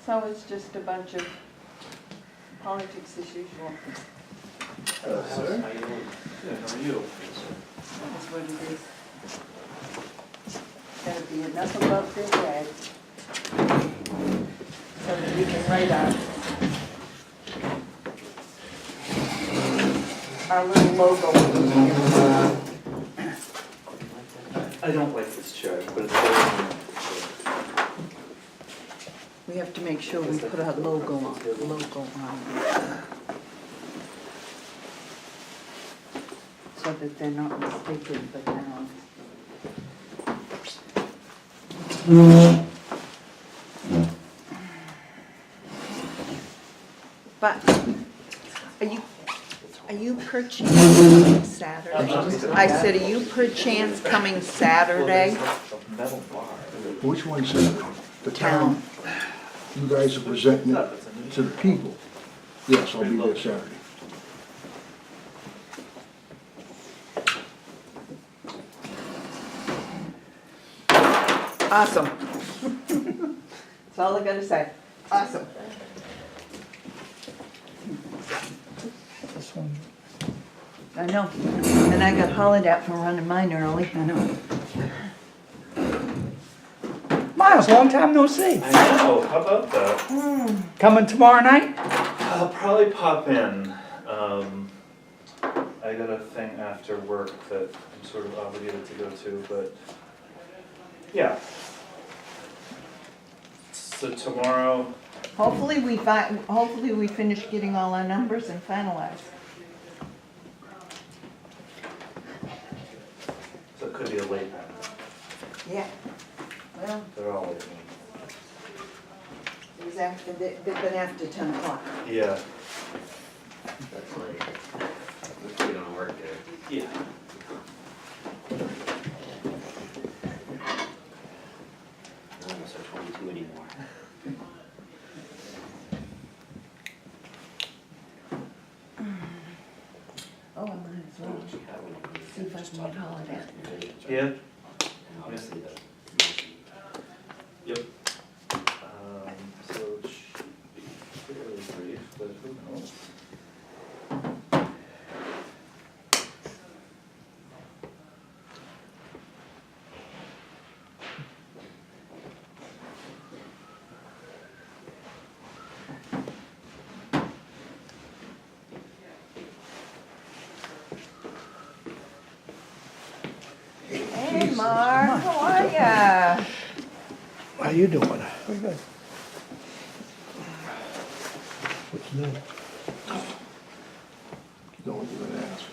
So it's just a bunch of politics as usual. Hello, sir. How you doing? Good, how are you? That's what it is. Gotta be enough above their head. So that we can write our little logo. I don't like this chair, but it's very. We have to make sure we put our logo on it. So that they're not mistaken, but now. But, are you perchance Saturday? I said, are you perchance coming Saturday? Metal bar. Which one's that? The town? You guys are presenting it to the people? Yes, I'll be there Saturday. Awesome. That's all I gotta say. Awesome. This one. I know. And I got hollered at for running mine early. I know. Miles, long time no see. I know, how about that? Coming tomorrow night? I'll probably pop in. I got a thing after work that I'm sort of obligated to go to, but yeah. So tomorrow, Hopefully we finish getting all our numbers and finalize. so it could be a late night. Yeah. Well, They're all late. it was after, they've been after 10 o'clock. Yeah. That's like, if we don't work there. Yeah. None of us are 22 anymore. Oh, I might as well. She had one of these. See if I Just can get talking hold of about that. it. Yeah. And obviously the motion. Yep. So it should be fairly brief, but who knows? Hey, Mark, how are ya? How you doing? Pretty good. What's new? You know what you're gonna ask.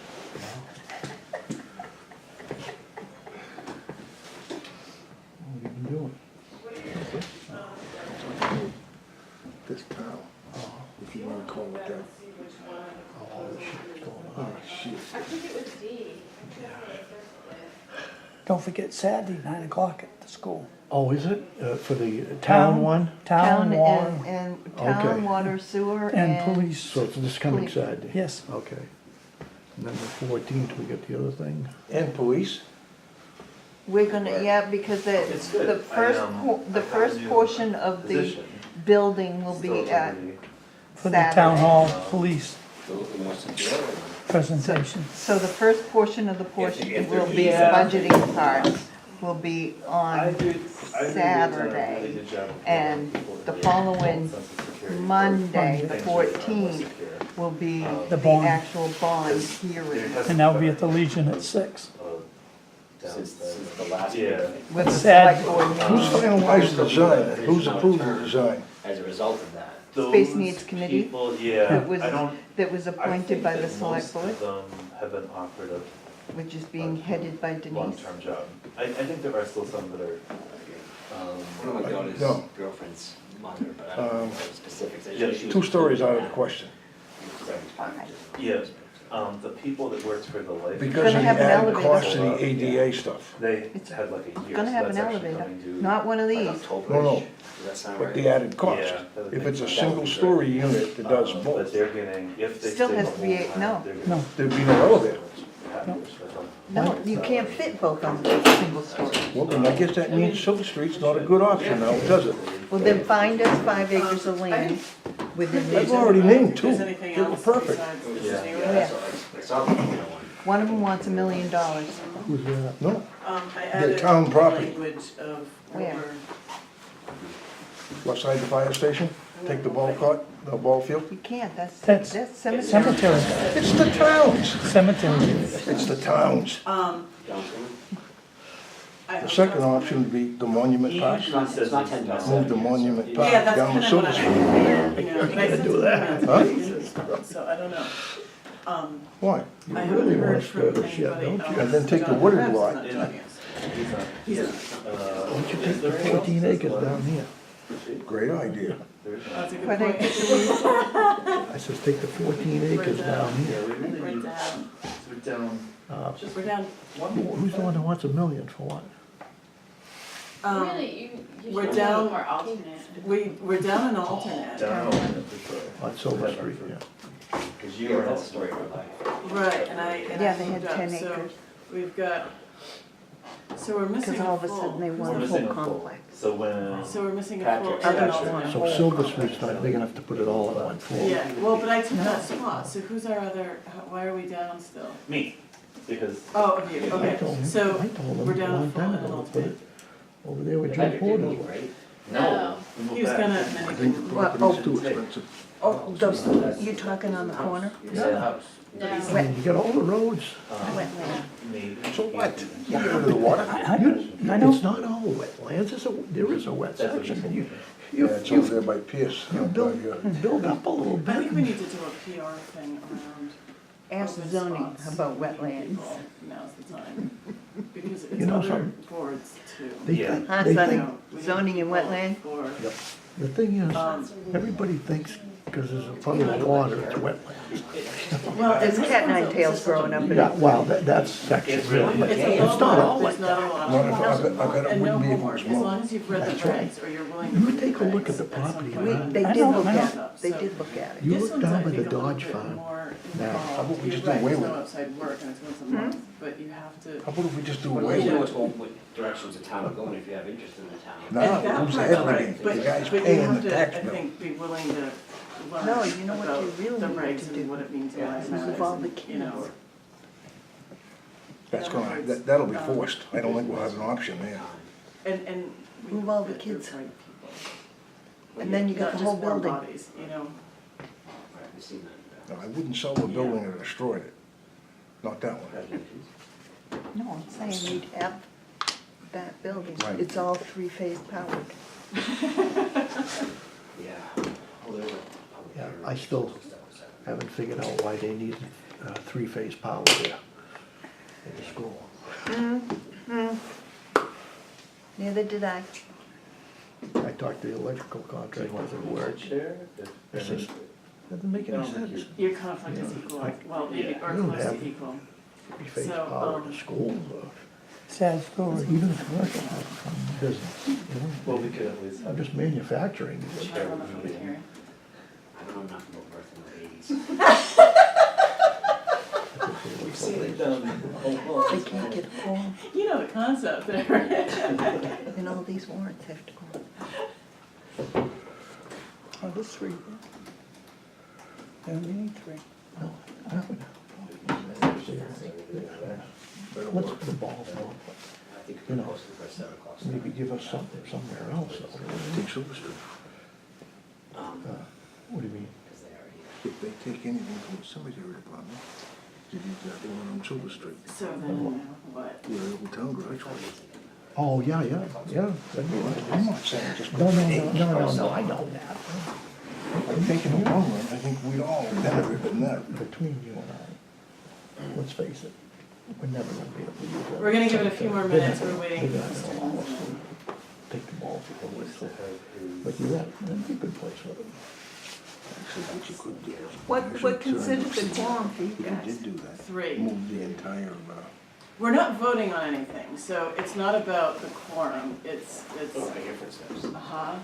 What have you been doing? This town, if you wanna call it that. All the shit going Oh, on. shit. Don't forget Saturday, 9 o'clock at the school. Oh, is it? For the town one? Town, water. And Okay. town, water, sewer, And police. So it's this coming Police. Saturday? Yes. Okay. And then the 14th, we get the other thing. And police? We're gonna, yeah, because It's good. the first, the I have a first new portion of the position. building will Still be to at be- For the town Saturday. hall police Who wants to do it? presentation. So the first portion of the portion if will they're be the easy. budgeting part, will be I on do- I think we've done a Saturday, really good job of and getting people the to following sense of security. Monday, the Things are a lot more 14th, secure. will be The the bond. actual bond There hearing hasn't And that'll be been at the Legion at 6. a Since downside. the last Yeah. meeting. with the Sad. select board Who's meeting. finalized the design? Who's approved the design? As a result of that. Space Those Needs Committee people, yeah, that was, I don't, that was I appointed think by the that select board, most of them have been offered a which is being headed by Denise. long-term job. I think there are still some that are, One of my daughter's No. girlfriend's mother, but I don't know the specifics. I just know she was 2 stories out of the question. yeah, the people that worked for the life. Because of the Gonna have an added elevator. cost of the ADA stuff. They It's had like a year. Gonna so have an that's actually elevator, coming due- not one of Like these. October-ish. No, no. Does that sound But right? the added cost. Yeah, that would If make it's a sense. single-story unit that does But both, they're getting, if they stay Still the has to be whole a- time, no. they're No. gonna there'd be no elevator. have to switch them. No, you can't fit both on a single story. Well, then I guess that means Silver Street's not a good option now, does it? Well, then find us 5 acres of land within I've the, already named two. There's anything They were else perfect. besides this Yeah. new- yeah. I saw the one. One of them wants $1 million. Who's that? No, I added town property. language of Where? over. left side of the fire station, take the ball court, the ball field. You can't, that's That's cemetery. cemetery, It's the towns. cemetery. It's the towns. The second option would be the Monument Park. It's not 10,000. Move the Monument Yeah, Park that's down kind to of Silver what Street. I, you know, but I sent do that, some emails, so I don't know. Why? I You really haven't wanna heard stir from the shit, anybody don't else. you? And then take the wooded lot. Perhaps he's not joining us. He's not. Don't you take the 14 acres down here? Great idea. That's a good What point. acres are we- I says take the 14 acres down Yeah, here. we really We're need, down, we're down. we're down, Who's the one that wants $1 million for what? Really, you we're should down- do more alternate. we're down an alternate. Down, for sure. On Silver Street, yeah. Because you were that story of my life. Right, and I Yeah, they had moved up, 10 so acres. we've got, so we're missing Because all of a full. sudden they We're want a missing whole a full. complex. So when, So we're missing a Patrick's full and an got alternate. So Silver Street's not big enough to put it all in one floor. Yeah, well, but I took that spot, so who's our other, why are we down still? me, because Oh, of you, I okay, told him, so I told him we're a down a long full time and an ago, to put alternate. it over there with Joe Patrick didn't Porter's. leave, right? no, we moved He was back. gonna, I and then he think didn't. the Well, property's too expensive. Oh, those, you talking on the corner? The house. No. I mean, you got all the roads. Wetland. Maybe. So what? You get rid of the water? It's not all wetlands, there is a wet That's what section. you You, Yeah, it's over there by Pierce. you build up a little I think we bit. need to do a PR thing around. Ask open zoning spots about for wetlands. people. Now's the time, because You it's know other something? boards too. They Yeah. think, Huh, they Sonny? think, So we need Zoning and people wetland? for- the thing is, Um, everybody thinks because there's a puddle of water, it's wetland. Well, There's this cat one's nine a- tails this is such a growing up in big- Yeah, well, that's section, really, but It's a it's little not lot, all like there's not that. a lot. Not if- I bet it And no wouldn't be if it homework, was as long more. as you've read the That's right. regs, or you're willing to You read the take a look regs at the some property point. line. They I did know, look I know. at it, they did look at it. You This look one's, down I by the think, a little Dodge bit farm. more Now, involved. how about we You're just do right, away there's with no it? outside work, and it's once a month, but you have to. How about if we just do Well, away you with know it? what directions the town are going if you have interest in the town. No, And that who's part's everything? right, but, The guy's but you paying have the to, tax I bill. think, be willing to learn No, you know what you about really the need regs to and do? what it means in Yeah. life Is matters, involve the and, you know. kids. That's gonna, that'll be forced. I don't think we'll have an option there. And we Move all the hope that kids. they're right people. And then you got Not the just whole warm building. bodies, you know. Right, we've seen that. No, I wouldn't sell the building that destroyed it. Not that one. No, I'm saying you'd have that building. Right. It's all three-phase powered. Yeah. Well, there were public Yeah, hearings I still and stuff, so. haven't figured out why they need three-phase power there in the school. Neither did I. I talked to the electrical contractor, wasn't a word. Chair, It says, doesn't make any sense. Your conflict is equal, well, maybe, or You don't close have- to equal. Three-phase So, power in the schools, Sad story. even commercial business, you know? well, we could at least have. Just manufacturing. Chair on the public hearing. I don't know enough about birth in the eighties. We've seen it done a whole They can't get a quorum, You know the concept there. and all these warrants have to go. Oh, there's three. There we need three. No, I would- Let's put the ball down. I think You we know, posted for 7 o'clock. Maybe give us something somewhere else, though. Take Silver Street. What do you mean? Because they already. If they take anything from the cemetery department, they do that one on Silver Street, So then, what? where the old town garage was. Oh, yeah, that'd be right. I'm not saying just. No, I know that. I think in the long run, I think we'd all benefit from that. Between you and I, let's face it, we're never gonna be able to use that. We're gonna give it a few more minutes, we're waiting They're for not this gonna to allow us happen. to take the ball to the ways to whistle. have his. But you're right, that'd be a good place for them. Actually, what you could do. is What usually considered turn the quorum for you If you guys? did do that. 3. Move the entire, We're not voting on anything, so it's not about the quorum, it's, Oh, I hear footsteps. uh-huh.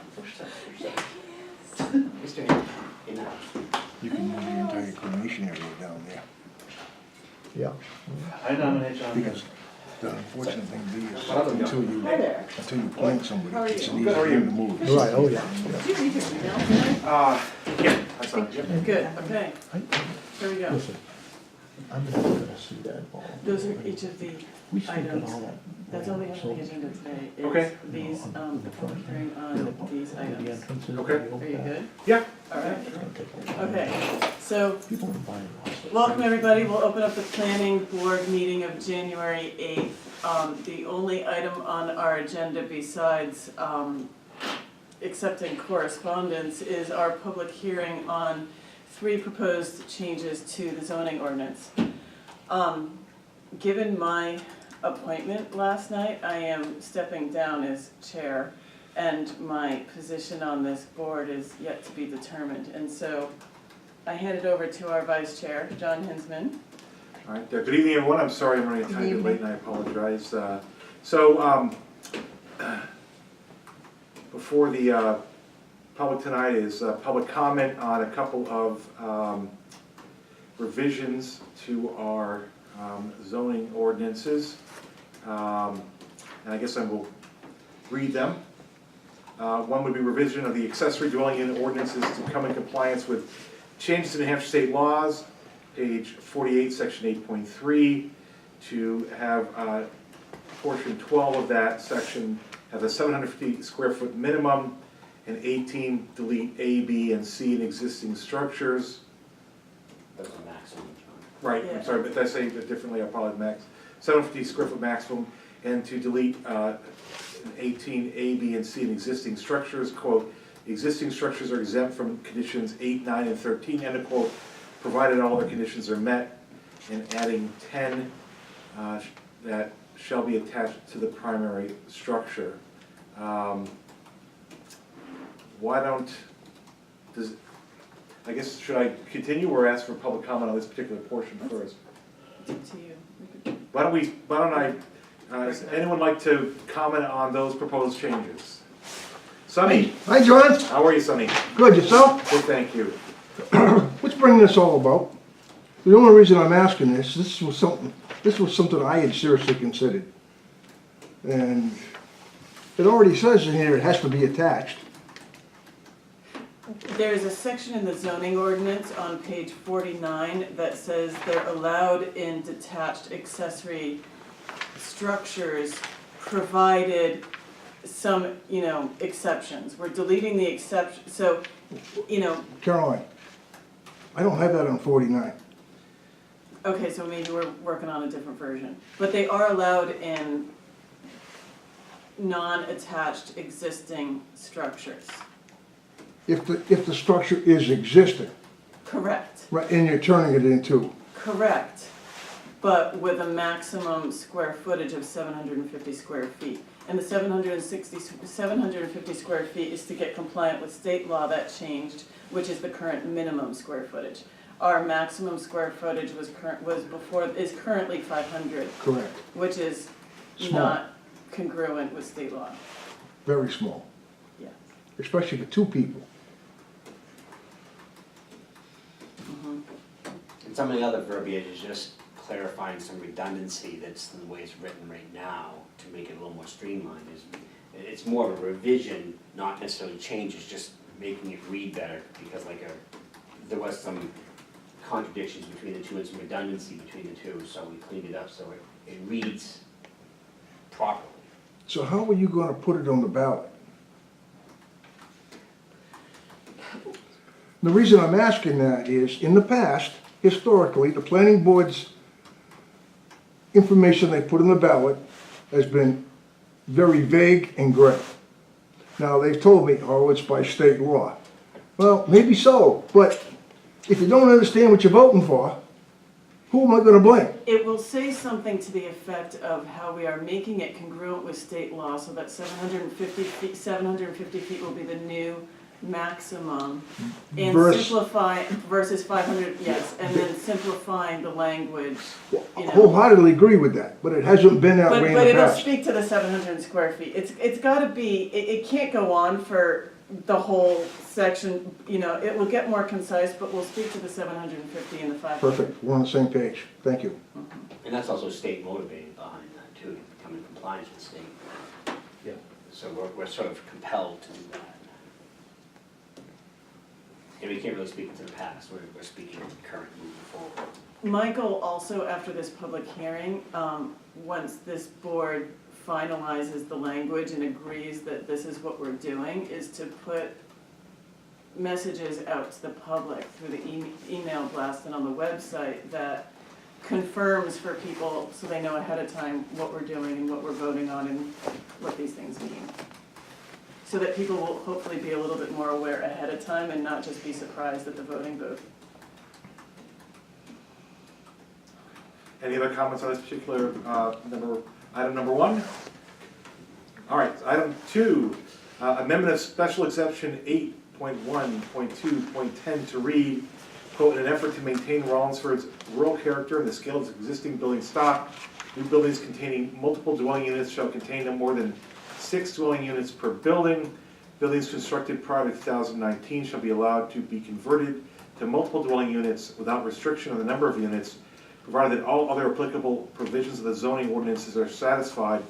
Mr. Hill, in the house. you can move the entire cremation area down there. Yeah. I nominate John. Because the unfortunate thing is, Hi there. until you plant somebody, it's an easy Good, how are thing you? to move. Right, oh, yeah. Did you read your email tonight? Yeah, I saw it. Good, okay, here we go. Listen, I'm not gonna see that all. Those are each of the We still got items. all that. That's all we have on the agenda today, Okay. is these, the public hearing on these The items. entrances. Okay. the old Are you path. good? Yeah. All right, It's gonna take a while. okay, so People are buying lots of- welcome, everybody. We'll open up the planning board meeting of January 8th. The only item on our agenda besides accepting correspondence is our public hearing on 3 proposed changes to the zoning ordinance. Given my appointment last night, I am stepping down as chair, and my position on this board is yet to be determined. And so I hand it over to our vice chair, John Hinsman. All right, good evening, everyone. I'm sorry I'm running a tiny bit late and I apologize. So, before the public tonight is public comment on a couple of revisions to our zoning ordinances. And I guess I will read them. One would be revision of the accessory dwelling unit ordinances to come in compliance with changes to New Hampshire state laws, page 48, section 8.3, to have portion 12 of that section have a 750 square foot minimum, and 18 delete A, B, and C in existing structures. That's a maximum, John. Right, Yeah. I'm sorry, but if I say it differently, I apologize, max. 750 square foot maximum, and to delete 18 A, B, and C in existing structures, quote, existing structures are exempt from conditions 8, 9, and 13, end of quote, provided all other conditions are met, and adding 10 that shall be attached to the primary structure. Why don't, I guess, should I continue or ask for public comment on this particular portion first? It's up to you. We could- Why don't I, does anyone like to comment on those proposed changes? Sonny, Hi, John. how are you, Sonny? Good, yourself? Good, thank you. What's bringing this all about? The only reason I'm asking this was something I had seriously considered. And it already says in here it has to be attached. There's a section in the zoning ordinance on page 49 that says they're allowed in detached accessory structures, provided some, exceptions. We're deleting the exception, so, Caroline, I don't have that on 49. okay, so maybe we're working on a different version. But they are allowed in non-attached existing structures. If the structure is existing, Correct, right, and you're turning it into, correct. But with a maximum square footage of 750 square feet. And the 750 square feet is to get compliant with state law that changed, which is the current minimum square footage. Our maximum square footage is currently 500, correct, which is Small. not congruent with state law. very small, Yeah. especially for 2 people. And some of the other verbiage is just clarifying some redundancy that's in the way it's written right now to make it a little more streamlined. It's more of a revision, not necessarily changes, just making it read better, because there was some contradictions between the two and some redundancy between the two, so we cleaned it up so it reads properly. So how are you gonna put it on the ballot? The reason I'm asking that is, in the past, historically, the planning board's information they put in the ballot has been very vague and gray. Now, they've told me, oh, it's by state law. Well, maybe so, but if you don't understand what you're voting for, who am I gonna blame? It will say something to the effect of how we are making it congruent with state law, so that 750 feet will be the new maximum. And Versus- simplify, versus 500, yes, and then simplifying the language, you know. Wholeheartedly agree with that, but it hasn't been that But way in the it'll past. speak to the 700 square feet. It's gotta be, it can't go on for the whole section, you know, it will get more concise, but we'll speak to the 750 and the 500. Perfect, we're on the same page, thank you. And that's also state motivated behind that too, to become in compliance with state. Yeah. So we're sort of compelled to do that. And we can't really speak to the past, we're speaking to the current moving forward. My goal also after this public hearing, once this board finalizes the language and agrees that this is what we're doing, is to put messages out to the public through the email blast and on the website that confirms for people so they know ahead of time what we're doing and what we're voting on and what these things mean. So that people will hopefully be a little bit more aware ahead of time and not just be surprised at the voting booth. Any other comments on this particular item number 1? All right, item 2, amendment of special exception 8.1.2.10 to read, quote, in an effort to maintain Rollinsford's rural character and the scale of its existing building stock, new buildings containing multiple dwelling units shall contain no more than 6 dwelling units per building. Buildings constructed prior to 2019 shall be allowed to be converted to multiple dwelling units without restriction on the number of units, provided that all other applicable provisions of the zoning ordinances are satisfied,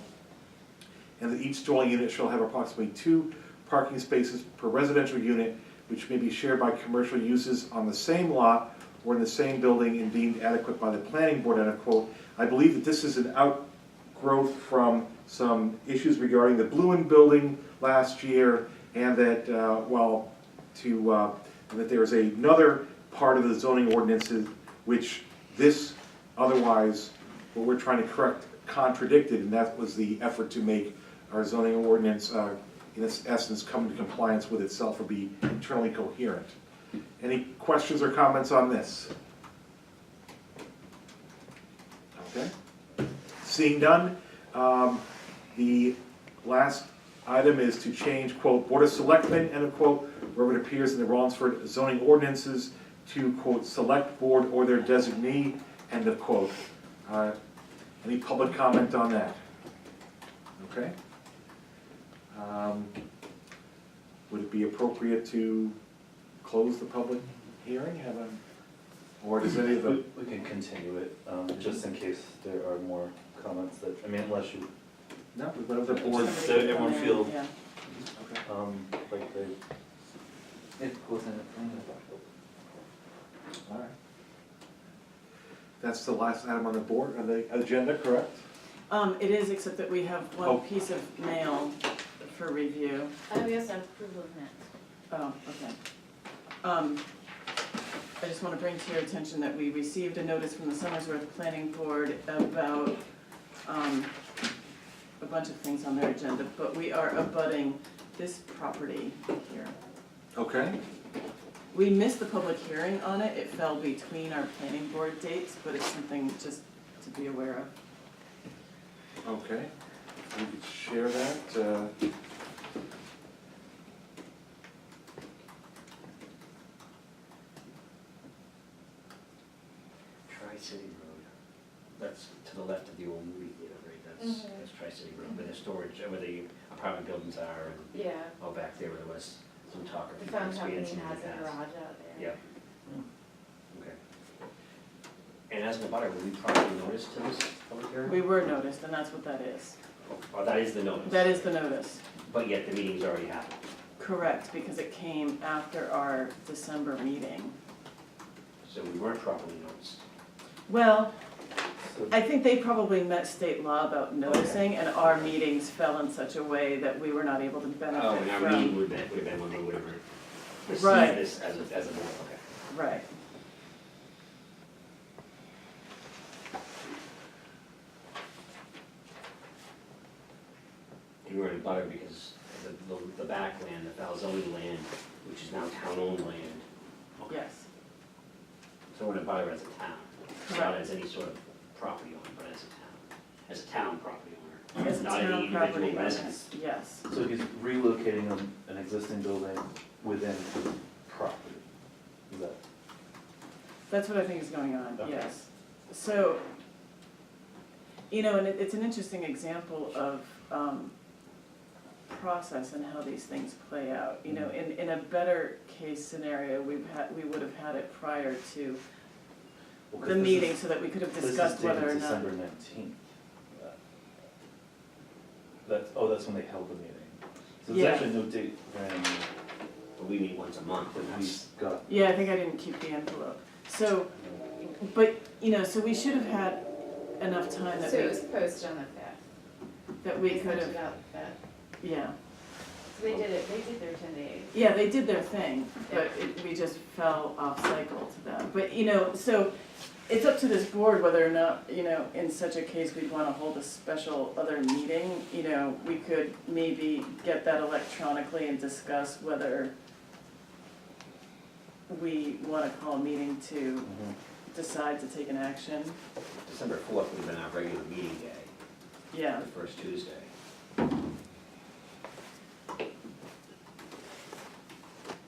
and that each dwelling unit shall have approximately 2 parking spaces per residential unit, which may be shared by commercial uses on the same lot or in the same building and deemed adequate by the planning board, end of quote. I believe that this is an outgrowth from some issues regarding the Bluen building last year, and that and that there is another part of the zoning ordinances which this otherwise, what we're trying to correct, contradicted, and that was the effort to make our zoning ordinance, in its essence, come into compliance with itself or be internally coherent. Any questions or comments on this? Okay. Seeing none, the last item is to change, quote, Board of Selectmen, end of quote, wherever it appears in the Rollinsford zoning ordinances, to, quote, Select Board or their designee, end of quote. Any public comment on that? Okay. Would it be appropriate to close the public hearing? Or does any of the... We can continue it, just in case there are more comments that, I mean, unless you, No, whatever the board... Does everyone feel- Yeah. Okay. like they. It goes in. All right. That's the last item on the board, on the agenda, correct? It is, except that we have Oh. one piece of mail for review. We also have approval of minutes. Oh, okay. I just want to bring to your attention that we received a notice from the Somersworth Planning Board about a bunch of things on their agenda, but we are abutting this property here. Okay. We missed the public hearing on it. It fell between our planning board dates, but it's something just to be aware of. Okay. We could share that. Tri-City Road, that's to the left of the old movie theater, right? That's Tri-City Road, where the storage, where the apartment buildings are, and Yeah, all back there where there was some talk of the phone company expansion in has the a past. garage out there. Yep. Okay. And as an abutter, were we properly noticed to this public hearing? We were noticed, and that's what that is. Oh, that is the notice? That is the notice. But yet the meeting's already happened? Correct, because it came after our December meeting. So we weren't properly noticed? Well, So, I think they probably met state law about noticing, and our meetings fell in such a way that we were not able to Oh, benefit and our from. meeting would have been when they would have received Right. this as a board, okay. Right. You were in a butter because the backland, the Falzoni land, which is now town-owned land. Yes, So we're in a butter as a town, not correct. as any sort of property owner, but as a town property owner. As a Not any town individual property resident. owner, yes. so he's relocating an existing building within his property, is that? That's what I think is going on, Okay. yes. So, you know, and it's an interesting example of process and how these things play out. You know, in a better case scenario, we would have had it prior to Well, 'cause the this meeting is- so that we could have this is discussed dated whether or not. December 19th. That's when they held the meeting. So there's Yeah. actually no date when But we meet once a month, and we that's, got. Yeah, I think I didn't keep the envelope. So, but, you know, so we should have had enough time that So it we, was posted on the fifth. that we They could sent it have, out the fifth. yeah. So they did their 10 days. Yeah, they did their thing, but we just fell off cycle to them. But, you know, so it's up to this board whether or not, you know, in such a case, we'd wanna hold a special other meeting. You know, we could maybe get that electronically and discuss whether we wanna call a meeting to decide to take an action. December 4th would have been our regular meeting day, Yeah, the first Tuesday.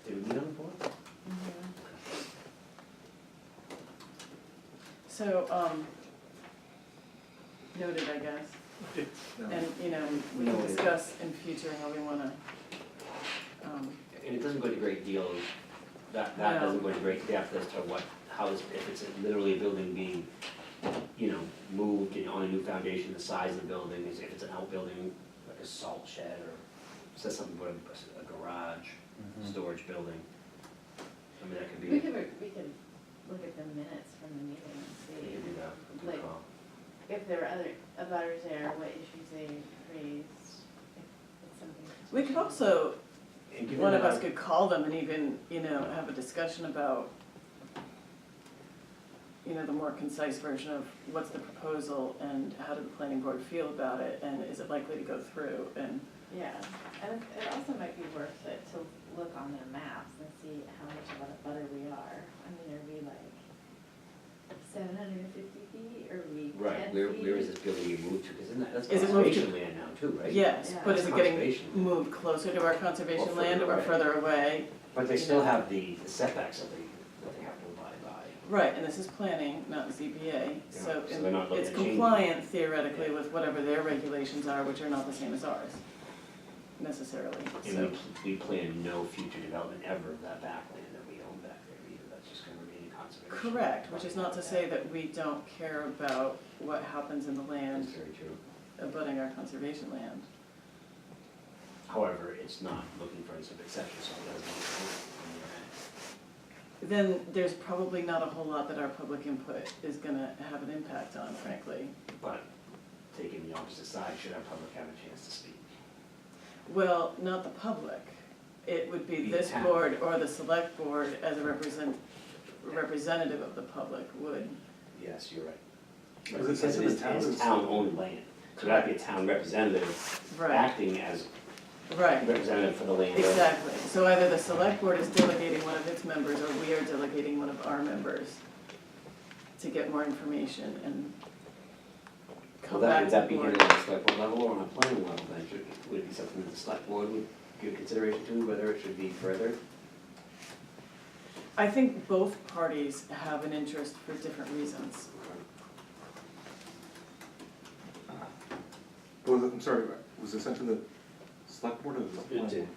Did we meet on the 4th? so, noted, I guess. And, you know, we can Noted. discuss in future how we wanna, And it doesn't go into great deal, that No. doesn't go into great depth as to what, how is, if it's literally a building being, you know, moved and on a new foundation, the size of the building, is if it's an outbuilding, like a salt shed, or says something about a garage, storage building. I mean, that could be, We we could look at the minutes from the meeting and could see do that, good Like- call. if there were other abutters there, what issues they raised, if it's something. we could also, And given one of that us could call them and even, you know, have a discussion about, you know, the more concise version of what's the proposal and how did the planning board feel about it and is it likely to go through and, Yeah, and it also might be worth it to look on their maps and see how much of a butter we are. I mean, are we like 750 feet, or are we 10 feet? Right, where is this building you moved to, because that's Is it moved to- conservation land now too, right? yes, Yeah. but is it getting Conservation. moved closer to our conservation Or land further or away. further away? But they You still know. have the setbacks that they have to abide by. Right, and this is planning, not ZBA, so so they're not looking it's at changing. compliant theoretically with whatever their regulations are, which are not the same as ours necessarily, so. And we plan no future development ever of that backland that we own back there either, that's just gonna remain in conservation. Correct, which is not to say that we don't care about what happens in the land That's very true. abutting our conservation land. However, it's not looking for any sort of exception, so it doesn't. Then there's probably not a whole lot that our public input is gonna have an impact on, frankly. But taking the opposite side, should our public have a chance to speak? Well, not the public. It would be Be this town. board or the select board as a representative of the public would. Yes, you're right. Because it says in the town It's it's- town-owned land, so that'd be a town representative Right, acting as right, representative for the land. exactly. So either the select board is delegating one of its members or we are delegating one of our members to get more information and come Well, back would to that the be board. handled at the select board level or on a planning level then? Would it be something that the select board would give consideration to, whether it should be further? I think both parties have an interest for different reasons. I'm sorry, was it sent to the select board or the planning It board? did,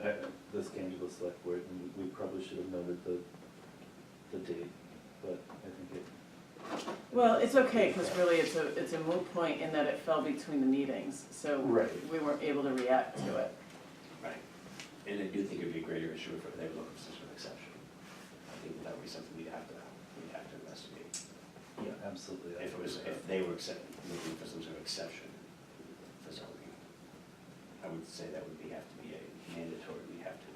yeah, this came to the select board, and we probably should have noted the date, but I think it. Well, it's okay, because really it's a moot point in that it fell between the meetings, so Right. we weren't able to react to it. Right. And I do think it'd be a greater issue if they were looking for some sort of exception. I think that would be something we'd have to investigate. Yeah, absolutely. If they were looking for some sort of exception for zoning, I would say that would have to be a mandatory, we have to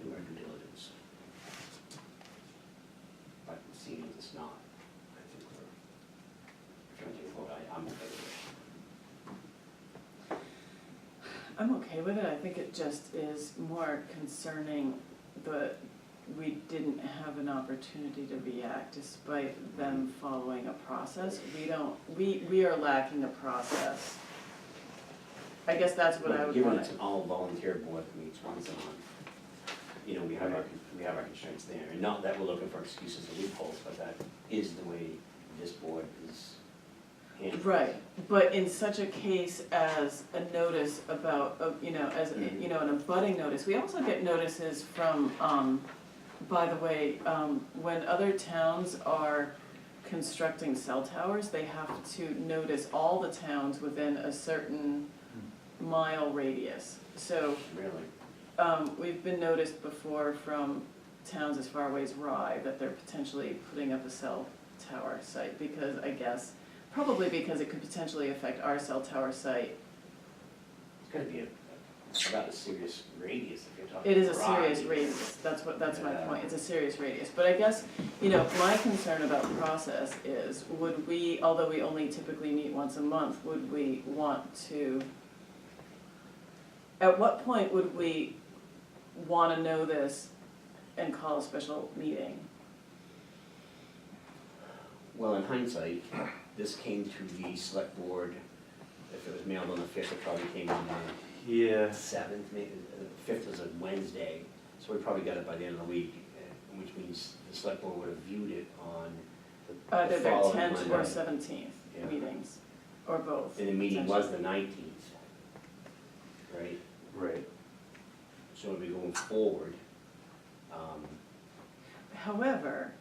do our due diligence. But seeing as it's not, I think we're trying to vote, I'm okay with it. I'm okay with it, I think it just is more concerning that we didn't have an opportunity to react despite them following a process. We are lacking a process. I guess that's what I would Given want it's an all volunteer board that meets once a month, you know, we have our constraints there. And not that we're looking for excuses or loopholes, but that is the way this board is handle. Right, but in such a case as a notice about, as, Mhm. an abutting notice, we also get notices from, by the way, when other towns are constructing cell towers, they have to notice all the towns within a certain mile radius. So, Really? we've been noticed before from towns as far away as Rye that they're potentially putting up a cell tower site because probably because it could potentially affect our cell tower site. It's gotta be about a serious radius if you're talking. It is a Rye. serious radius, that's my Yeah. point, it's a serious radius. But I guess, my concern about the process is, would we, although we only typically meet once a month, would we want to, at what point would we wanna know this and call a special meeting? Well, in hindsight, this came to the select board, if it was mailed on the fifth, it probably came on the Yeah. seventh, maybe, the fifth was a Wednesday, so we probably got it by the end of the week, which means the select board would have viewed it on Either their following 10th or Monday. 17th Yeah. meetings, or both. And the meeting was the potentially. 19th, right? Right. So we'll be going forward. However,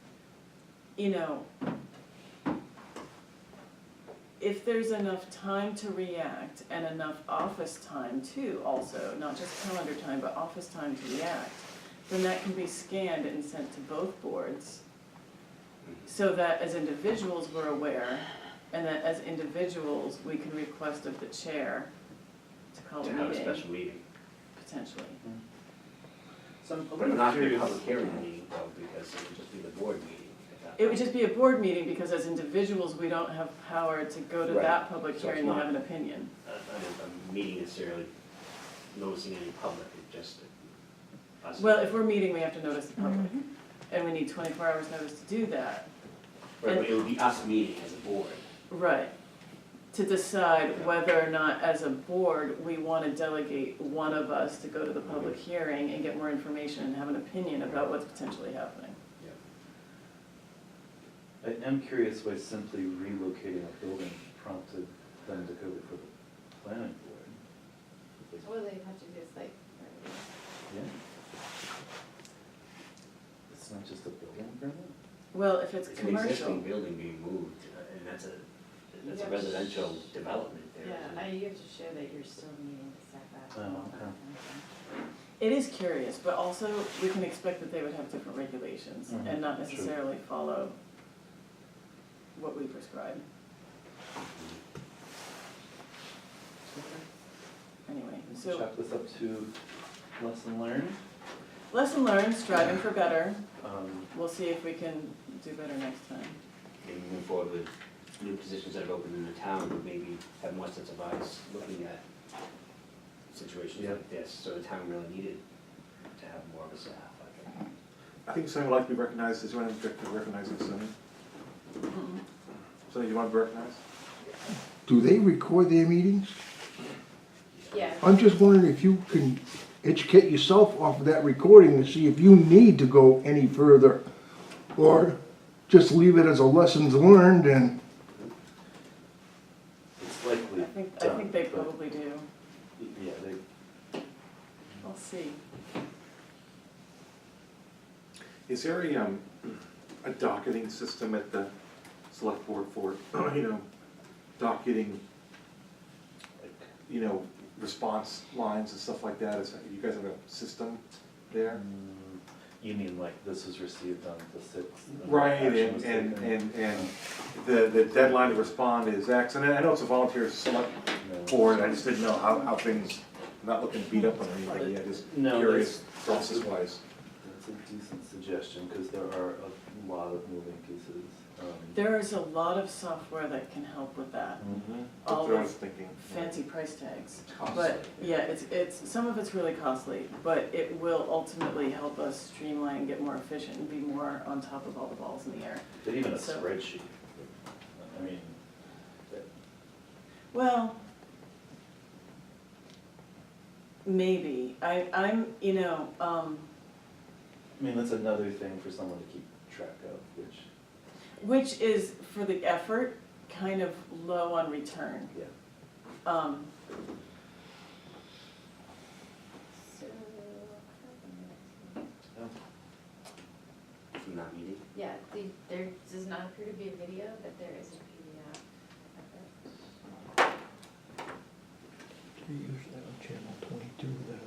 if there's enough time to react and enough office time too also, not just calendar time, but office time to react, then that can be scanned and sent to both boards so that as individuals we're aware and that as individuals we can request of the chair to call a To have a meeting, special meeting. potentially. So I'm a But little not be a curious. public hearing meeting though, because it would just be the board meeting at that It would point. just be a board meeting because as individuals, we don't have power to go to Right. that public So it's hearing and not- have an opinion. A meeting necessarily noticing any public, it's just us. Well, if we're meeting, we have to notice the public, and we need 24 hours notice to do that. Right, but it would be us meeting as a board. Right. To decide whether or not, as a board, we want to delegate one of us to go to the public hearing and get more information and have an opinion about what's potentially happening. I am curious why simply relocating a building prompted them to go before the planning board. All they have to do is like, Yeah. It's not just a building permit? Well, if it's It's an existing commercial, building being moved, and that's a Yeah. residential development there. yeah, you have to show that you're still meeting the setback. Oh, and all that okay. kind of thing. it is curious, but also we can expect that they would have different regulations Mhm, and not true. necessarily follow what we prescribe. Anyway, so Chalk this up to lesson learned. lesson learned, striving for better. Um, We'll see if we can do better next time. Maybe move forward with new positions that have opened in the town, but maybe have more sense of eyes looking at situations Yeah. like this, so the town really needed to have more of a staff, I think. I think something would like to be recognized. Is there anyone to recognize something? Something you want to be recognized? Do they record their meetings? Yeah. I'm just wondering if you can educate yourself off of that recording to see if you need to go any further. Or just leave it as a lessons learned and, It's likely I think done, they but- probably do. Yeah, they, We'll see. Is there a docketing system at the select board for, docketing, like, response lines and stuff like that? You guys have a system there? you mean like this was received on the sixth? Right, action was and taken? the deadline to respond is X, and I know it's a volunteer select No. board, I just didn't know how things, not looking to beat up on anything, yeah, just No, curious that's- process wise. That's a decent suggestion, because there are a lot of moving pieces. There is a lot of software that can help with that. That's All what I was the thinking. fancy price tags. Costly. But yeah, it's some of it's really costly, but it will ultimately help us streamline and get more efficient and be more on top of all the balls in the air. But even a So- spreadsheet, I mean, Well, maybe. I'm, I mean, that's another thing for someone to keep track of, which, which is for the effort, kind of low on return. Yeah. So, From that meeting. yeah, there does not appear to be a video, but there is a PDF of it. You usually on channel 22 there.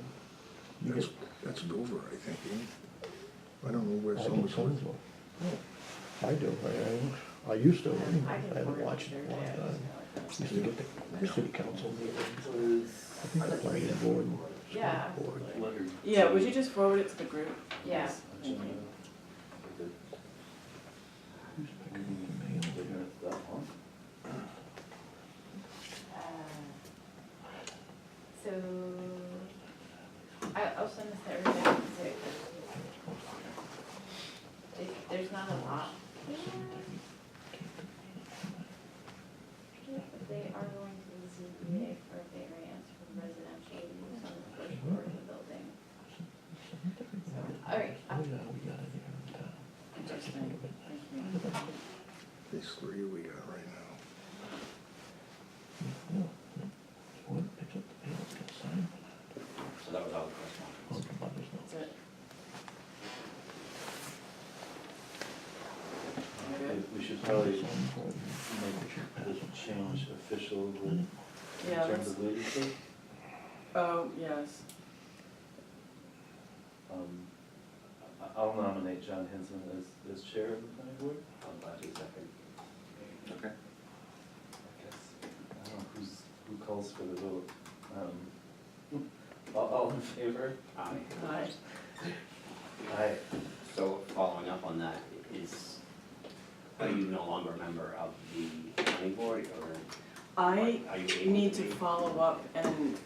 That's Dover, I think, ain't it? I don't know where I someone's. do, Somersville. I do, I used to, I anyway. can I haven't forward watched it in a long time. Used to get the city council meetings. I think the planning board. and Yeah, board. Letter Yeah, to- would you just forward it to the group? yeah. Thank you. Good. Who's picking up the mail? Looking at that one. So, I'll send this to everybody, so there's not a lot here. But they are going to the ZBA for a variance for residential use on the first floor of the building. All right, Oh, yeah, we got it here in town. Interesting. Thank you. There's three we got right now. Yeah, yeah. One picks up the mail, it's got a sign on it. So that was all the correspondence. Oh, the butters know. That's it. We should probably Sign for it. make the change official with Yeah, terms let's, of leadership. oh, yes. I'll nominate John Hinson as chair of the planning board. I'll glad to second. Okay. I guess, I don't know who calls for the vote. All in favor? Aye. Aye. So following up on that, are you no longer a member of the planning board, or I are you able need to be? follow up and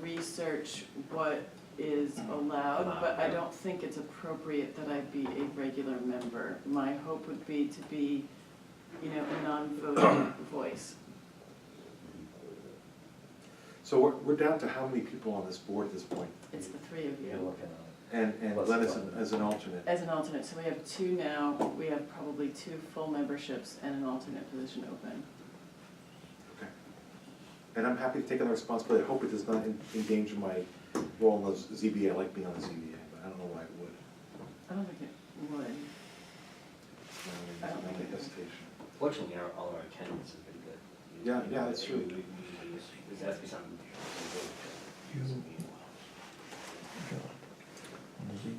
research what is allowed, but I don't think it's appropriate that I be a regular member. My hope would be to be, a non-voting voice. So we're down to how many people on this board at this point? It's the three of You're you. looking at it. And Plus Glenn one. as an alternate. As an alternate, so we have two now, we have probably two full memberships and an alternate position open. Okay. And I'm happy to take on the responsibility. I hope it does not endanger my role in the ZBA. I like being on the ZBA, but I don't know why it would. I don't think it would. I don't think it would. hesitation. Fortunately, all our attendance has been good. Yeah, that's true. There's has to be something. You, John, on the ZBA.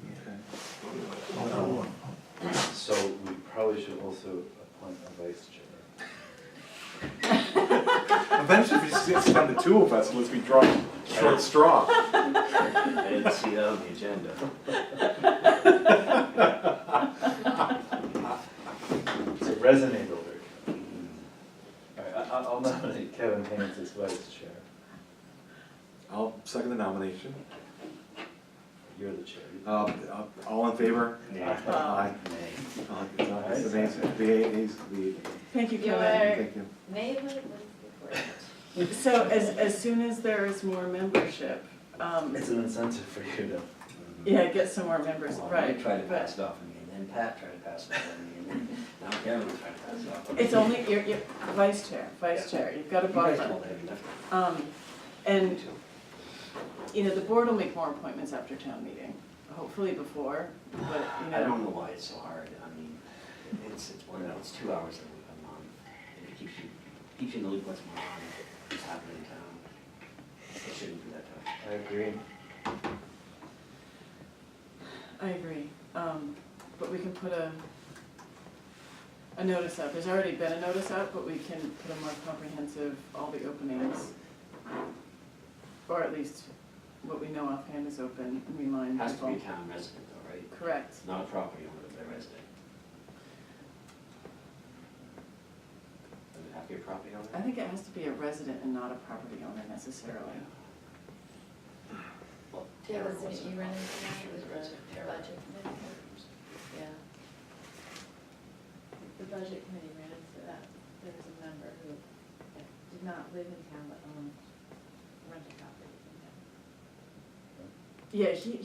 Okay. So we probably should also appoint a vice chair. Eventually, if it's down to two of us, unless we draw a short straw. I didn't see that on the agenda. It's a resume builder. All right, I'll nominate Kevin Haynes as vice chair. I'll second the nomination. You're the chair. All in favor? Yeah. Aye. It's the nays, the, Thank you, You Kevin. are- thank you. Neighbor was the word. So as soon as there is more membership, It's an incentive for you to. yeah, get some more members, Well, right? Mike tried to but- pass it off on me, and then Pat tried to pass it off on me, and then now Kevin was trying to pass it off on me. It's only, you're vice chair, you've got a You guys buffer. told him nothing. And, the board will make more appointments after town meeting, hopefully before, but, I don't know why it's so hard. I mean, it's 2 hours a month. It keeps you in the loop what's going on, what's happening in town. It shouldn't be that tough. I agree. I agree, but we can put a notice out, there's already been a notice out, but we can put a more comprehensive, all the openings, or at least what we know offhand is open, and remind Has to be a people. town resident though, right? Correct. Not a property owner, but a resident. Does it have to be a property owner? I think it has to be a resident and not a property owner necessarily. Well, Yeah, Tara was it, wasn't you a ran property into owner, that she was with a the resident. Tara. budget committee? Yeah. The budget committee ran into that. There was a member who did not live in town but owned rental properties in town. Yeah, he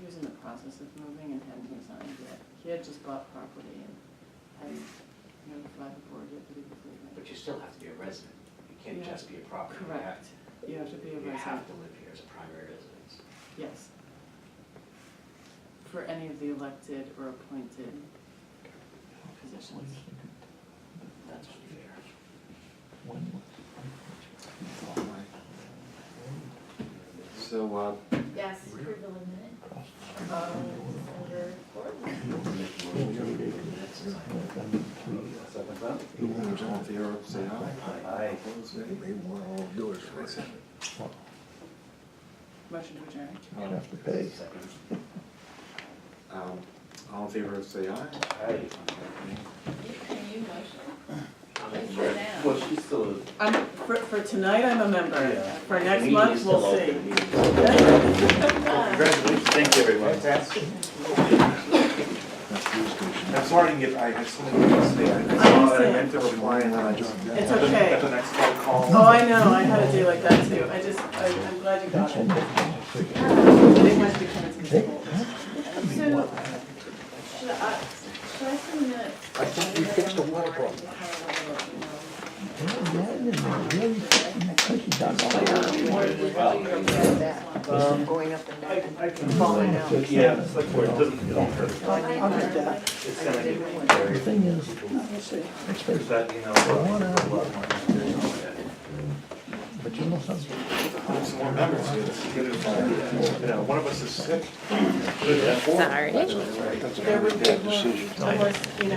was in the process of moving and hadn't resigned yet. He had just bought property and hadn't Notify the board, you have to be before the But you still have to be a resident. You can't Yeah. just be a property. Correct. You have to be a You have resident, to live here as a primary residence. yes. For any of the elected or appointed positions. That's fair. So, Yes, approval of minute. Under board. Second that? all in favor, say aye. Aye. Opposed, nay. Maybe what I'll do is, Motion to adjourn. I'd have to pay. All in favor, say aye. Aye. Can you motion? Raise your hand. Well, she's still. For tonight, I'm a member. Yeah. For next Meeting month, is we'll still see. open. Meeting is still open. Congratulations, thank you, everyone. Fantastic. I'm sorry I didn't get, I had so many things today. I meant to reply and then I just. It's okay. The next phone call. Oh, I know, I had a day like that too. I'm glad you got it. It went to Ken's control. So, should I send minutes? I think we fixed the water problem. Going up and down, falling out. Yeah, it's like where it doesn't, it don't hurt. I'll get that. It's gonna be The very, thing is, it's that, you know, a lot more. but you know something? Some more members here, this is good. You know, one of us is sick. Sorry. There would be one, almost, you know,